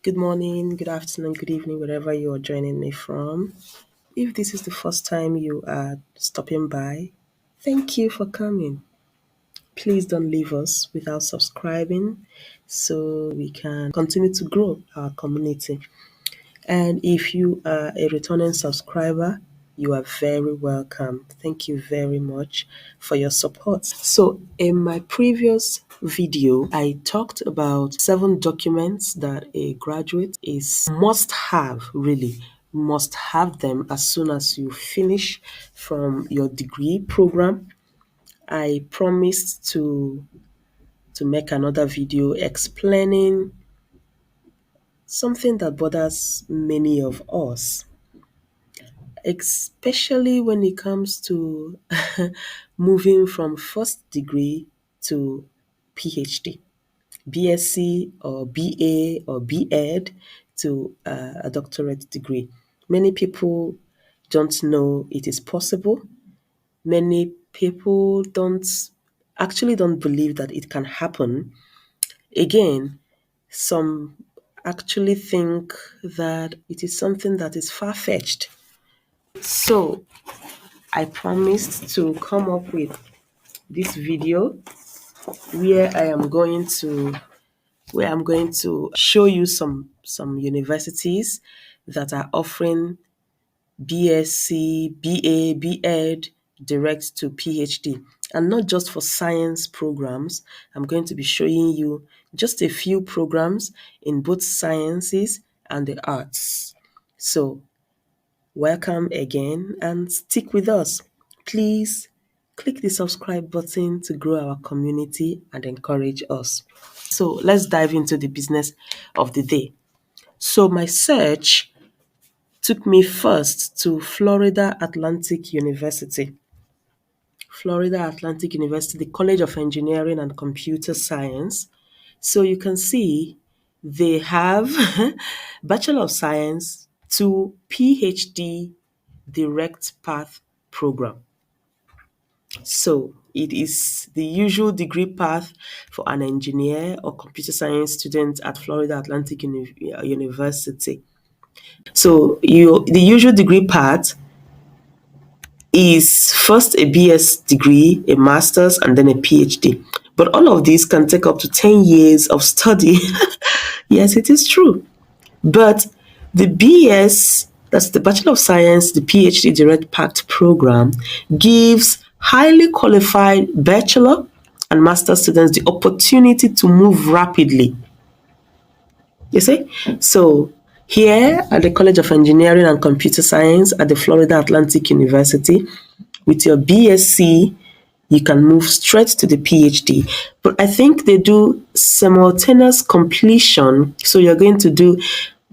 Good morning, good afternoon, good evening, wherever you are joining me from. If this is the first time you are stopping by, thank you for coming. Please don't leave us without subscribing so we can continue to grow our community. And if you are a returning subscriber, you are very welcome. Thank you very much for your support. So, in my previous video, I talked about 7 documents that a graduate is must have, really must have them as soon as you finish from your degree program. I promised to make another video explaining something that bothers many of us, especially when it comes to moving from first degree to PhD, BSc or BA or BEd to a doctorate degree. Many people don't know it is possible. Many people don't believe that it can happen. Again, some actually think that it is something that is far-fetched. So I promised to come up with this video where I'm going to show you some universities that are offering BSc, BA, BEd direct to PhD. And not just for science programs. I'm going to be showing you just a few programs in both sciences and the arts. So welcome again and stick with us. Please click the subscribe button to grow our community and encourage us. So let's dive into the business of the day. So my search took me first to Florida Atlantic University. Florida Atlantic University, the College of Engineering and Computer Science. So you can see they have Bachelor of Science to PhD direct path program. So it is the usual degree path for an engineer or computer science student at Florida Atlantic University. So the usual degree path is first a BS degree, a master's, and then a PhD. But all of these can take up to 10 years of study. Yes, it is true. But the BS, that's the Bachelor of Science, the PhD Direct Pact program, gives highly qualified bachelor and master students the opportunity to move rapidly. You see? So here at the College of Engineering and Computer Science at the Florida Atlantic University, with your BSc, you can move straight to the PhD. But I think they do simultaneous completion. So you're going to do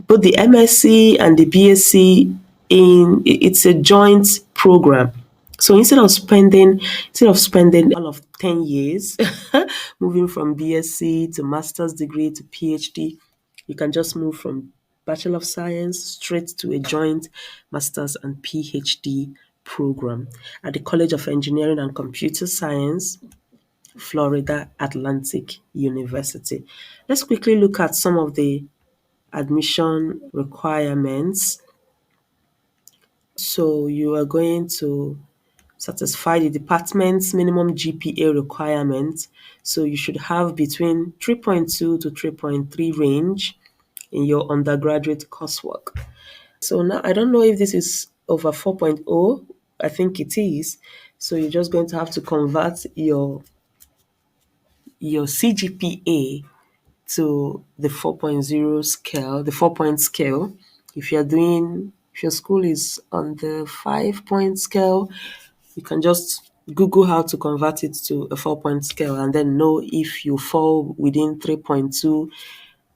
both the MSc and the BSc it's a joint program. So instead of spending all of 10 years moving from BSc to master's degree to PhD, you can just move from Bachelor of Science straight to a joint master's and PhD program at the College of Engineering and Computer Science, Florida Atlantic University. Let's quickly look at some of the admission requirements. So you are going to satisfy the department's minimum GPA requirement. So you should have between 3.2 to 3.3 range in your undergraduate coursework. So now I don't know if this is over 4.0. I think it is. So you're just going to have to convert your CGPA to the 4.0 scale, the 4-point scale. If your school is on the 5-point scale, you can just Google how to convert it to a 4-point scale and then know if you fall within 3.2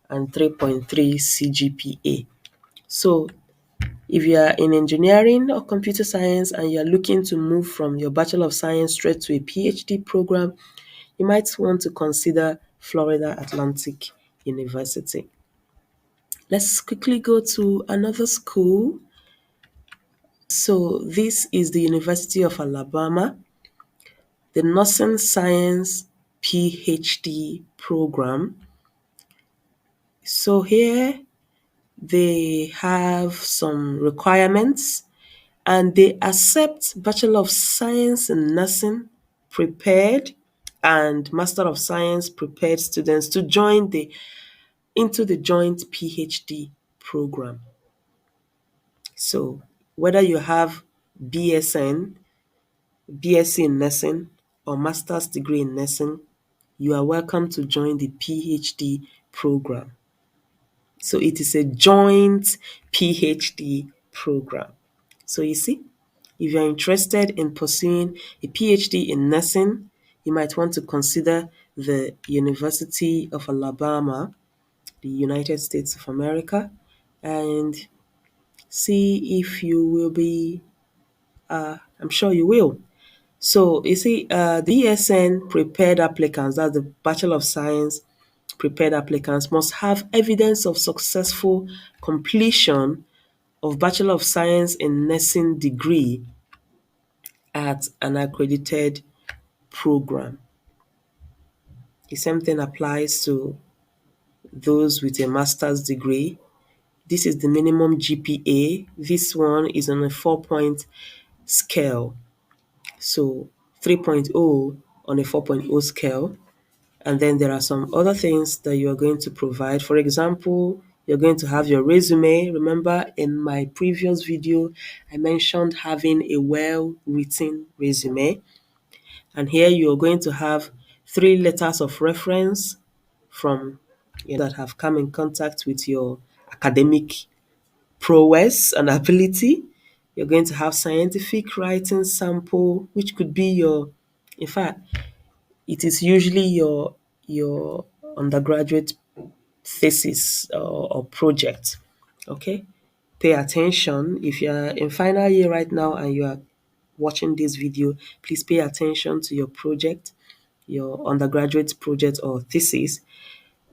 and 3.3 CGPA. So if you are in engineering or computer science and you're looking to move from your Bachelor of Science straight to a PhD program, you might want to consider Florida Atlantic University. Let's quickly go to another school. So this is the University of Alabama, the Nursing Science PhD program. So here They have some requirements, and they accept Bachelor of Science in Nursing prepared and Master of Science prepared students to join the into the joint PhD program. So whether you have BSN, BSc in nursing, or master's degree in nursing, you are welcome to join the PhD program. So it is a joint PhD program. So you see, if you're interested in pursuing a PhD in nursing, you might want to consider the University of Alabama, the United States of America, and see if you will be, I'm sure you will. So you see, the BSN prepared applicants, that's the Bachelor of Science prepared applicants, must have evidence of successful completion of Bachelor of Science in Nursing degree at an accredited program. The same thing applies to those with a master's degree. This is the minimum GPA. This one is on a 4-point scale. So 3.0 on a 4.0 scale. And then there are some other things that you are going to provide. For example, you're going to have your resume. Remember in my previous video, I mentioned having a well-written resume. And here you're going to have 3 letters of reference from that have come in contact with your academic prowess and ability. You're going to have scientific writing sample, which could be your, in fact, it is usually your undergraduate thesis or project. Okay, pay attention. If you're in final year right now and you are watching this video, please pay attention to your project, your undergraduate project or thesis,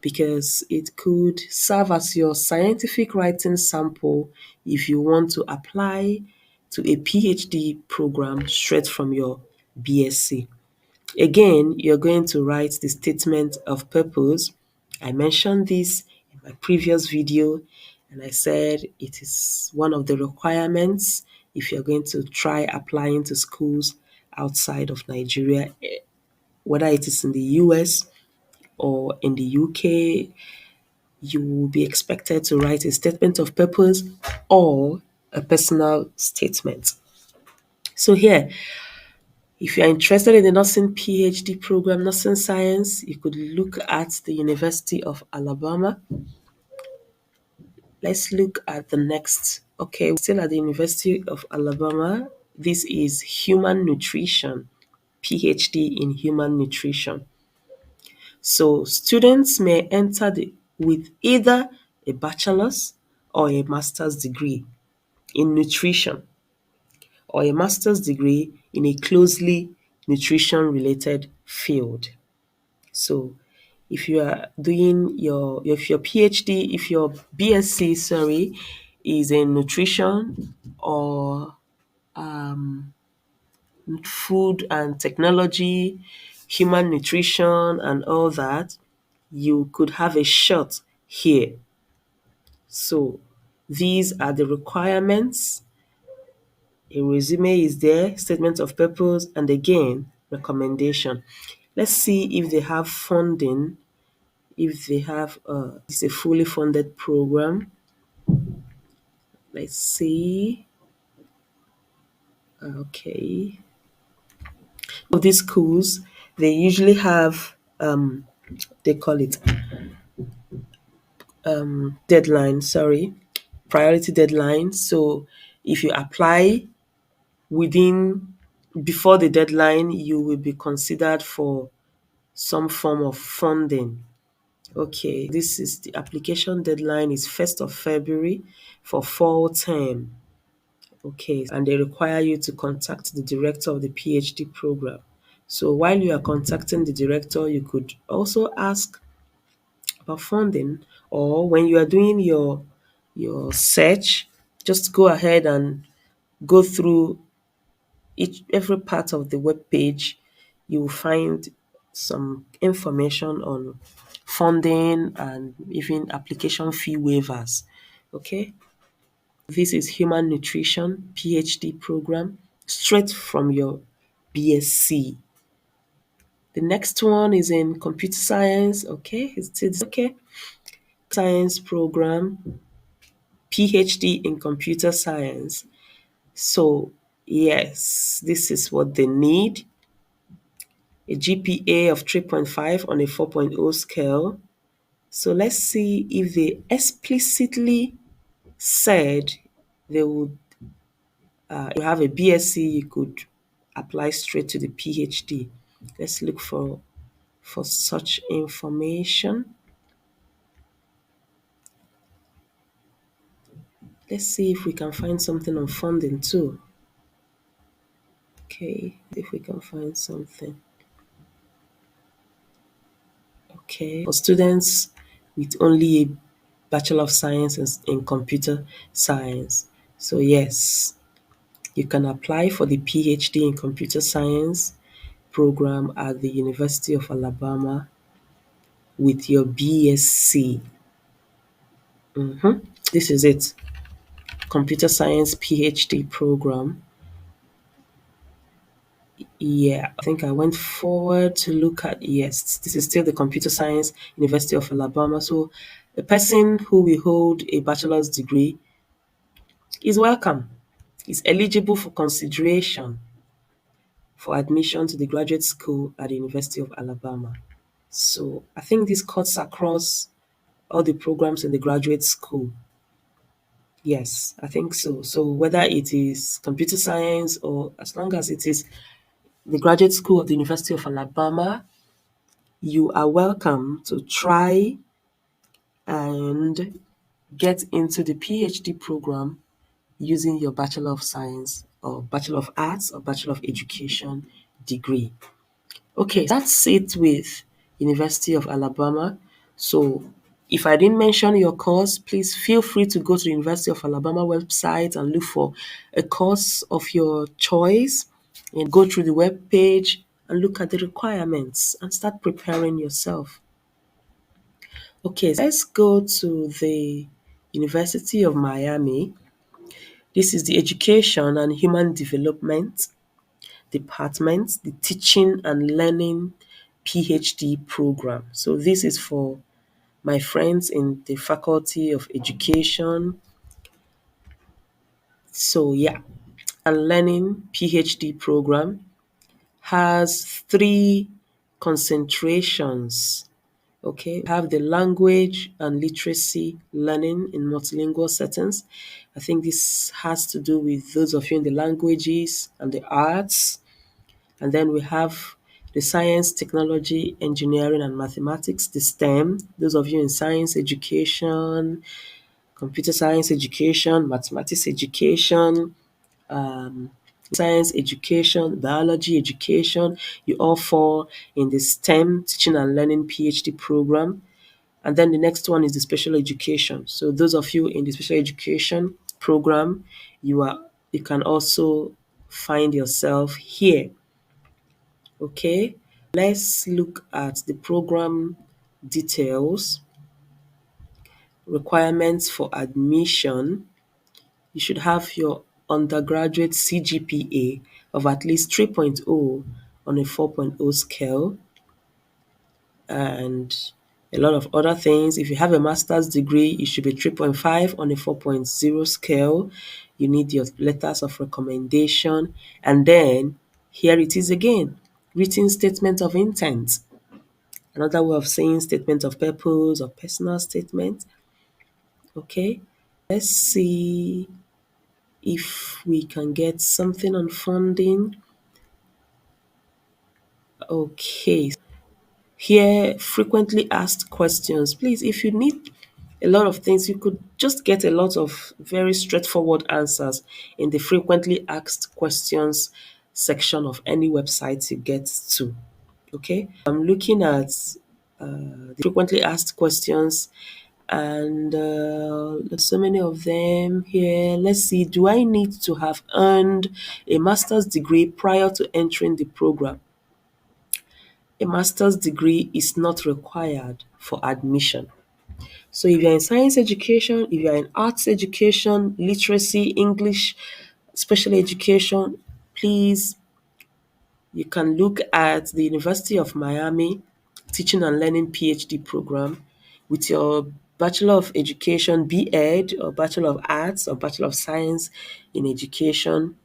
because it could serve as your scientific writing sample if you want to apply to a PhD program straight from your BSc. Again, you're going to write the statement of purpose. I mentioned this in my previous video, and I said it is one of the requirements if you're going to try applying to schools outside of Nigeria, whether it is in the US or in the UK. You will be expected to write a statement of purpose or a personal statement. So here, if you're interested in the nursing PhD program, nursing science, you could look at the University of Alabama. Let's look at the next. Okay, we're still at the University of Alabama. This is human nutrition, PhD in human nutrition. So students may enter with either a bachelor's or a master's degree in nutrition or a master's degree in a closely nutrition related field. So if you are doing if your PhD, if your BSc, sorry, is in nutrition or food and technology, human nutrition and all that, you could have a shot here. So these are the requirements. A resume is there, statement of purpose, and again, recommendation. Let's see if they have funding, if they have it's a fully funded program. Let's see. Okay. Of these schools, they usually have they call it deadline, sorry, priority deadline. So if you apply within before the deadline, you will be considered for some form of funding. Okay, this is the application deadline is 1st of February for fall term. Okay, and they require you to contact the director of the PhD program. So while you are contacting the director, you could also ask about funding, or when you are doing your search, just go ahead and go through every part of the web page. You will find some information on funding and even application fee waivers. Okay, this is human nutrition PhD program straight from your BSc. The next one is in computer science. Okay, it's okay. Science program, PhD in computer science. So, yes, this is what they need, a GPA of 3.5 on a 4.0 scale. So, let's see if they explicitly said they would, if you have a BSc, you could apply straight to the PhD. Let's look for such information. Let's see if we can find something on funding too. Okay, if we can find something. Okay, for students with only a Bachelor of Science in Computer Science. So, yes, you can apply for the PhD in Computer Science program at the University of Alabama with your BSc. This is it, Computer Science PhD program. Yeah, I think I went forward to look at, yes, this is still the Computer Science University of Alabama. So a person who will hold a bachelor's degree is welcome, is eligible for consideration for admission to the graduate school at the University of Alabama. So I think this cuts across all the programs in the graduate school. Yes, I think so. So whether it is computer science or as long as it is the graduate school of the University of Alabama, you are welcome to try and get into the PhD program using your Bachelor of Science or Bachelor of Arts or Bachelor of Education degree. Okay, that's it with University of Alabama. So if I didn't mention your course, please feel free to go to the University of Alabama website and look for a course of your choice and go through the web page and look at the requirements and start preparing yourself. Okay, let's go to the University of Miami. This is the Education and Human Development Department, the Teaching and Learning PhD program. So this is for my friends in the Faculty of Education. So yeah, and Learning PhD program has three concentrations. Okay, we have the language and literacy learning in multilingual settings. I think this has to do with those of you in the languages and the arts. And then we have the science, technology, engineering, and mathematics, the STEM. Those of you in science education, computer science education, mathematics education, um, science education, biology education, you all fall in the STEM teaching and learning PhD program. And then the next one is the special education. So those of you in the special education program, you can also find yourself here. Okay, let's look at the program details. Requirements for admission. You should have your undergraduate CGPA of at least 3.0 on a 4.0 scale and a lot of other things. If you have a master's degree, it should be 3.5 on a 4.0 scale. You need your letters of recommendation. And then here it is again, written statement of intent. Another way of saying statement of purpose or personal statement. Okay, let's see if we can get something on funding. Okay, here frequently asked questions. Please, if you need a lot of things, you could just get a lot of very straightforward answers in the frequently asked questions section of any website you get to. Okay, I'm looking at the frequently asked questions and there's so many of them here. Let's see, do I need to have earned a master's degree prior to entering the program? A master's degree is not required for admission. So if you're in science education, if you're in arts education, literacy, English, special education, please, you can look at the University of Miami Teaching and Learning PhD program with your Bachelor of Education, B.Ed, or Bachelor of Arts, or Bachelor of Science in Education.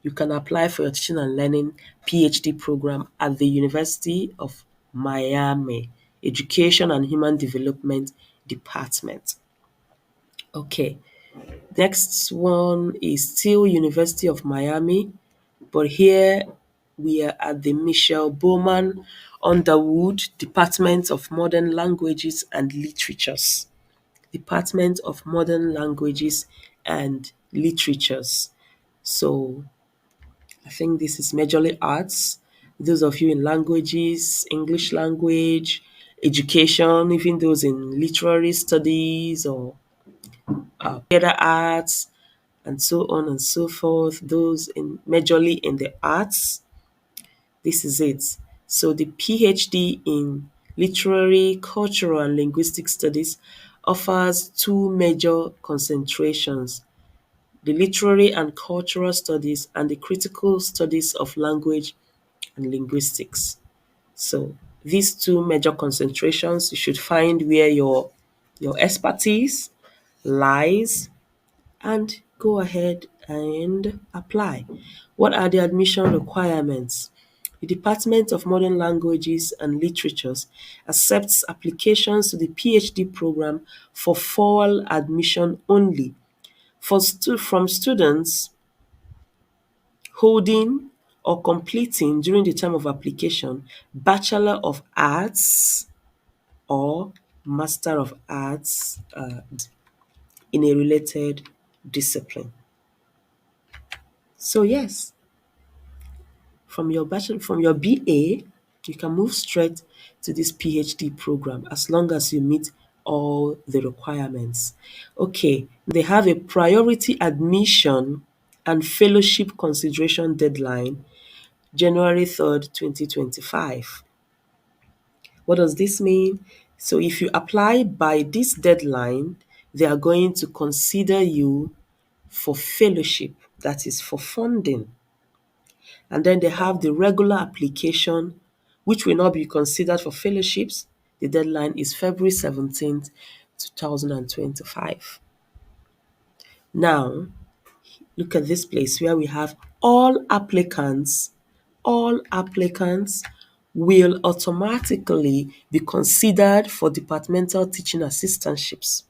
You can apply for your Teaching and Learning PhD program at the University of Miami Education and Human Development Department. Okay, next one is still University of Miami, but here we are at the Michelle Bowman Underwood Department of Modern Languages and Literatures. Department of Modern Languages and Literatures. So I think this is majorly arts. Those of you in languages, English language, education, even those in literary studies or theater arts, and so on and so forth. Those in majorly in the arts, this is it. So the PhD in literary, cultural, and linguistic studies offers two major concentrations: the literary and cultural studies and the critical studies of language and linguistics. So these two major concentrations, you should find where your expertise lies and go ahead and apply. What are the admission requirements? The Department of Modern Languages and Literatures accepts applications to the PhD program for fall admission only from students holding or completing during the time of application Bachelor of Arts or Master of Arts in a related discipline. So yes, from your BA, you can move straight to this PhD program as long as you meet all the requirements. Okay, they have a priority admission and fellowship consideration deadline, January 3rd, 2025. What does this mean? So if you apply by this deadline, they are going to consider you for fellowship, that is for funding. And then they have the regular application, which will not be considered for fellowships. The deadline is February 17th, 2025. Now, look at this place where we have all applicants will automatically be considered for departmental teaching assistantships.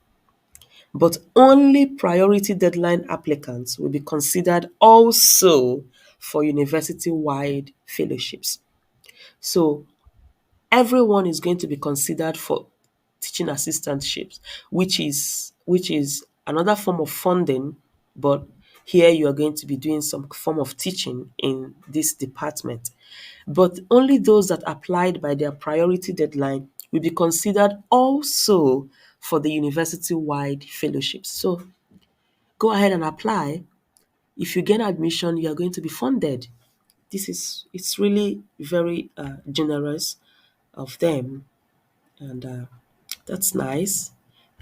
But only priority deadline applicants will be considered also for university-wide fellowships. So everyone is going to be considered for teaching assistantships, which is another form of funding, but here you are going to be doing some form of teaching in this department. But only those that applied by their priority deadline will be considered also for the university-wide fellowships. So go ahead and apply. If you gain admission, you are going to be funded. It's really very generous of them, and that's nice.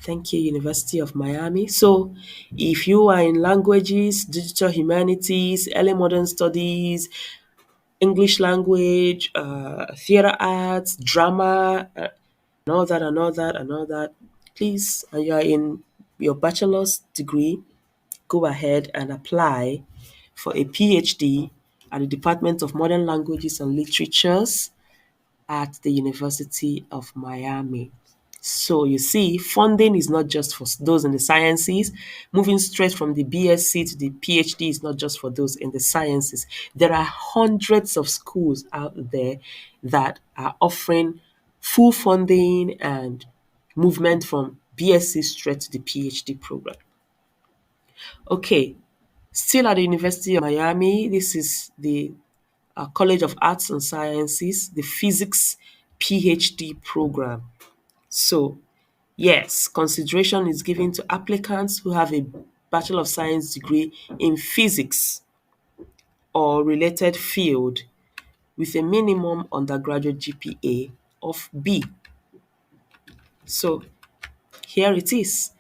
Thank you, University of Miami. So if you are in languages, digital humanities, early modern studies, English language, theater arts, drama, and all that, please, and you are in your bachelor's degree, go ahead and apply for a PhD at the Department of Modern Languages and Literatures at the University of Miami. So you see, funding is not just for those in the sciences. Moving straight from the BSc to the PhD is not just for those in the sciences. There are hundreds of schools out there that are offering full funding and movement from BSc straight to the PhD program. Okay, still at the University of Miami, this is the College of Arts and Sciences, the Physics PhD program. So, yes, consideration is given to applicants who have a Bachelor of Science degree in physics or related field with a minimum undergraduate GPA of B. So, here it is.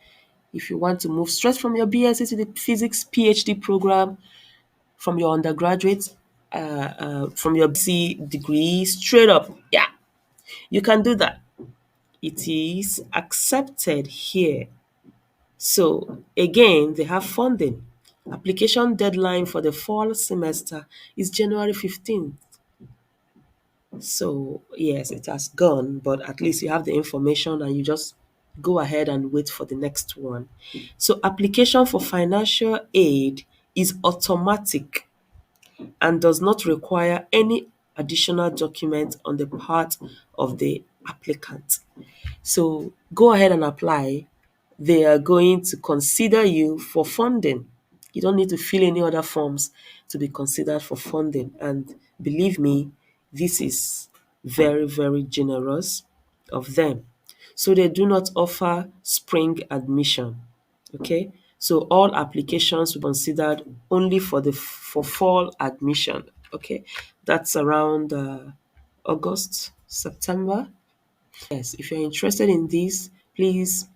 If you want to move straight from your BSc to the physics PhD program, from your undergraduate, from your BC degree, straight up, yeah, you can do that. It is accepted here. So again, they have funding. Application deadline for the fall semester is January 15th. So yes, it has gone, but at least you have the information and you just go ahead and wait for the next one. So application for financial aid is automatic and does not require any additional document on the part of the applicant. So go ahead and apply. They are going to consider you for funding. You don't need to fill any other forms to be considered for funding. And believe me, this is very, very generous of them. So they do not offer spring admission. Okay, so all applications will be considered only for fall admission. Okay, that's around August, September. Yes, if you're interested in this, please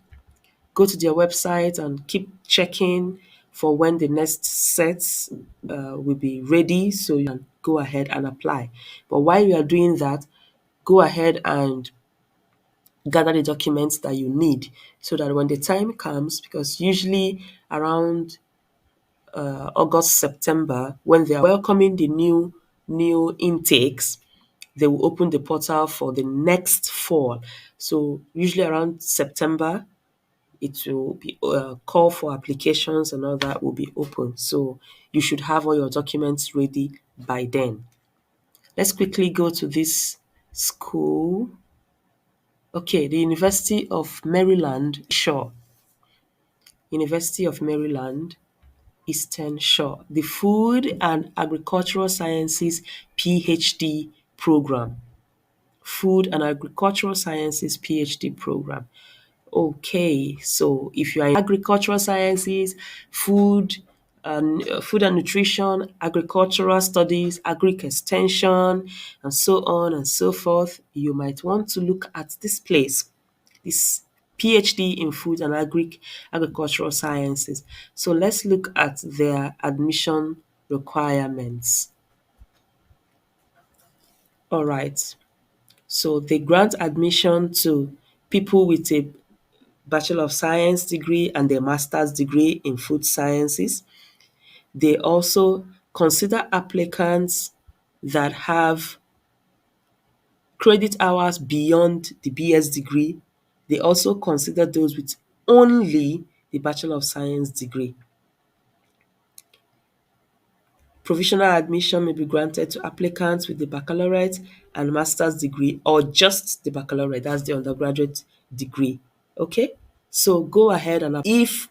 go to their website and keep checking for when the next sets will be ready so you can go ahead and apply. But while you are doing that, go ahead and gather the documents that you need so that when the time comes, because usually around August, September, when they are welcoming the new intakes, they will open the portal for the next fall. So usually around September, it will be call for applications and all that will be open. So you should have all your documents ready by then. Let's quickly go to this school. Okay, the University of Maryland Shore. University of Maryland Eastern Shore. The Food and Agricultural Sciences PhD program. Food and Agricultural Sciences PhD program. Okay, so if you are in agricultural sciences, food and nutrition, agricultural studies, agric extension, and so on and so forth, you might want to look at this place, this PhD in food and agricultural sciences. So let's look at their admission requirements. All right. So they grant admission to people with a Bachelor of Science degree and a master's degree in food sciences. They also consider applicants that have credit hours beyond the BS degree. They also consider those with only the Bachelor of Science degree. Provisional admission may be granted to applicants with the baccalaureate and master's degree or just the baccalaureate, that's the undergraduate degree. Okay? So go ahead and if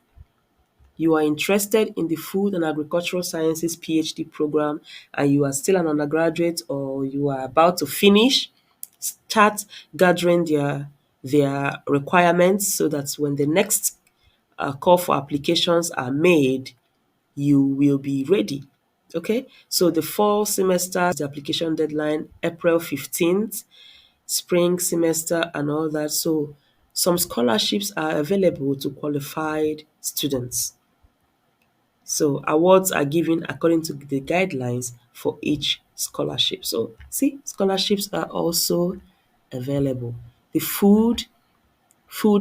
you are interested in the Food and Agricultural Sciences PhD program and you are still an undergraduate or you are about to finish, start gathering their requirements so that when the next call for applications are made, you will be ready. Okay, so the fall semester, the application deadline, April 15th, spring semester, and all that. So some scholarships are available to qualified students. So awards are given according to the guidelines for each scholarship. So see, scholarships are also available. The Food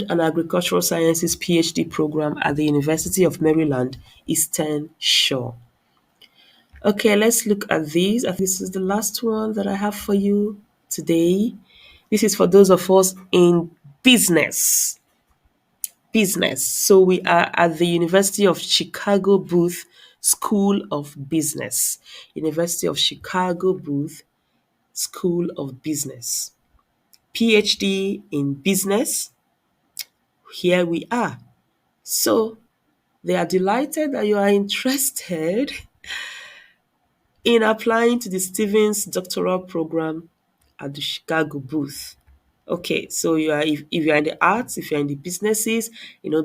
and Agricultural Sciences PhD program at the University of Maryland Eastern Shore. Okay, let's look at these. This is the last one that I have for you today. This is for those of us in business. Business. So we are at the University of Chicago Booth School of Business. University of Chicago Booth School of Business. PhD in business. Here we are. So they are delighted that you are interested in applying to the Stevens doctoral program at the Chicago booth. Okay, so you are if you're in the arts, if you're in the businesses,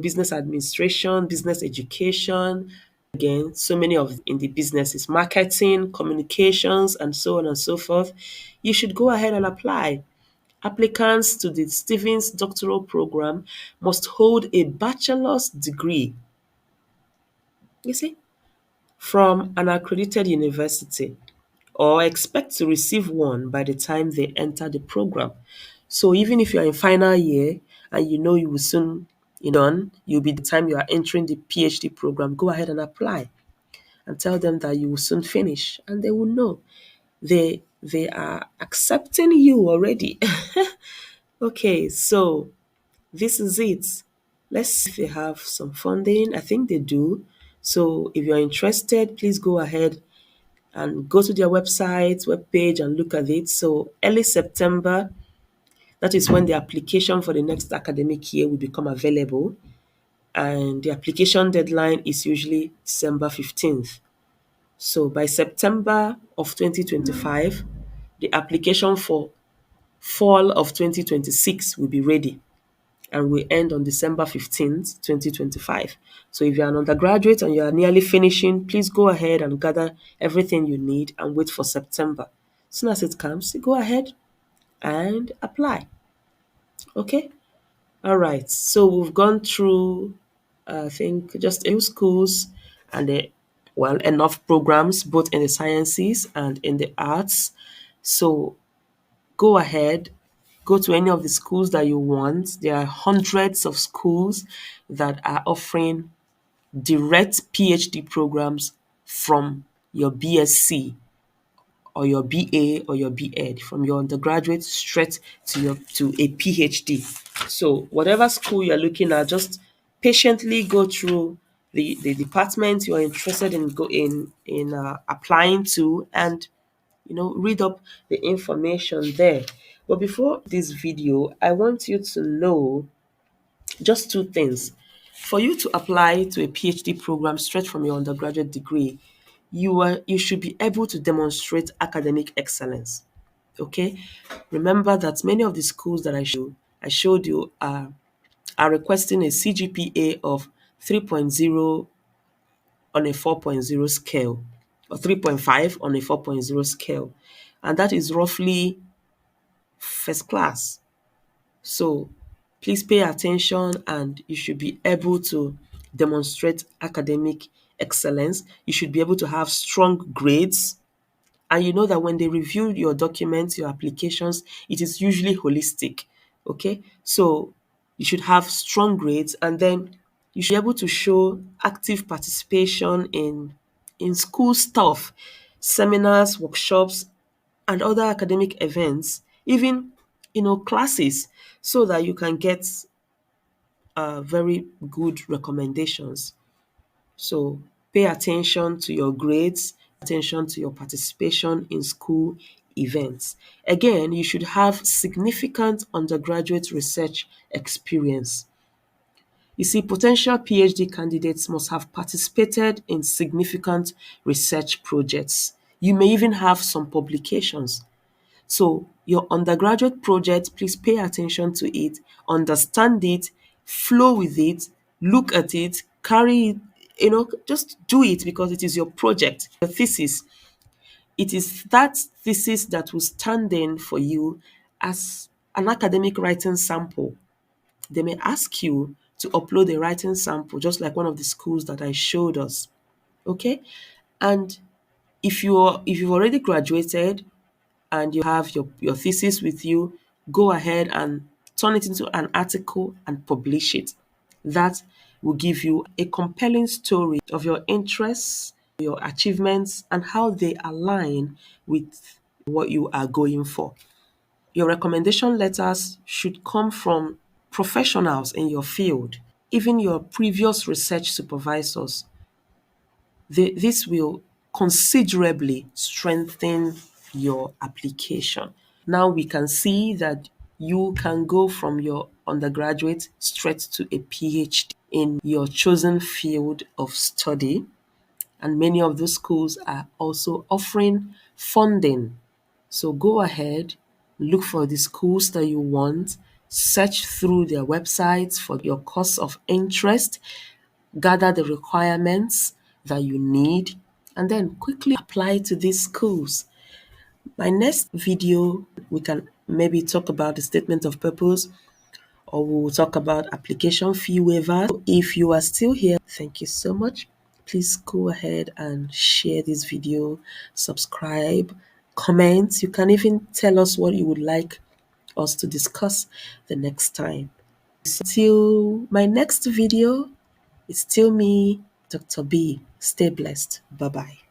business administration, business education, again, so many of in the businesses, marketing, communications, and so on and so forth, you should go ahead and apply. Applicants to the Stevens doctoral program must hold a bachelor's degree, you see, from an accredited university or expect to receive one by the time they enter the program. So even if you're in final year and you know you will soon done, you'll be the time you are entering the PhD program, go ahead and apply and tell them that you will soon finish and they will know. They are accepting you already. Okay, so this is it. Let's see if they have some funding. I think they do. So if you're interested, please go ahead and go to their webpage and look at it. So early September, that is when the application for the next academic year will become available. And the application deadline is usually December 15th. So by September of 2025, the application for fall of 2026 will be ready and will end on December 15th, 2025. So if you're an undergraduate and you are nearly finishing, please go ahead and gather everything you need and wait for September. As soon as it comes, you go ahead and apply. Okay? All right. So we've gone through, I think, just a few schools and well, enough programs both in the sciences and in the arts. So go ahead, go to any of the schools that you want. There are hundreds of schools that are offering direct PhD programs from your BSc or your BA or your BEd, from your undergraduate straight to a PhD. So whatever school you're looking at, just patiently go through the department you are interested in applying to, and read up the information there. But before this video, I want you to know just two things. For you to apply to a PhD program straight from your undergraduate degree, you should be able to demonstrate academic excellence. Okay? Remember that many of the schools that I showed you are requesting a CGPA of 3.0 on a 4.0 scale, or 3.5 on a 4.0 scale. And that is roughly first class. So please pay attention and you should be able to demonstrate academic excellence. You should be able to have strong grades. And you know that when they review your documents, your applications, it is usually holistic. Okay? So you should have strong grades, and then you should be able to show active participation in school stuff, seminars, workshops, and other academic events, even classes, so that you can get very good recommendations. So pay attention to your grades, attention to your participation in school events. Again, you should have significant undergraduate research experience. You see, potential PhD candidates must have participated in significant research projects. You may even have some publications. So your undergraduate project, please pay attention to it, understand it, flow with it, look at it, carry it, just do it because it is your project, your thesis. It is that thesis that will stand in for you as an academic writing sample. They may ask you to upload a writing sample, just like one of the schools that I showed us. Okay? And if you've already graduated, and you have your thesis with you, go ahead and turn it into an article and publish it. That will give you a compelling story of your interests, your achievements, and how they align with what you are going for. Your recommendation letters should come from professionals in your field, even your previous research supervisors. This will considerably strengthen your application. Now we can see that you can go from your undergraduate straight to a PhD in your chosen field of study. And many of those schools are also offering funding. So go ahead, look for the schools that you want, search through their websites for your course of interest, gather the requirements that you need, and then quickly apply to these schools. My next video, we can maybe talk about the statement of purpose, or we'll talk about application fee waiver. If you are still here, thank you so much. Please go ahead and share this video, subscribe, comment. You can even tell us what you would like us to discuss the next time. Till my next video, it's still me, Dr. B. Stay blessed. Bye bye.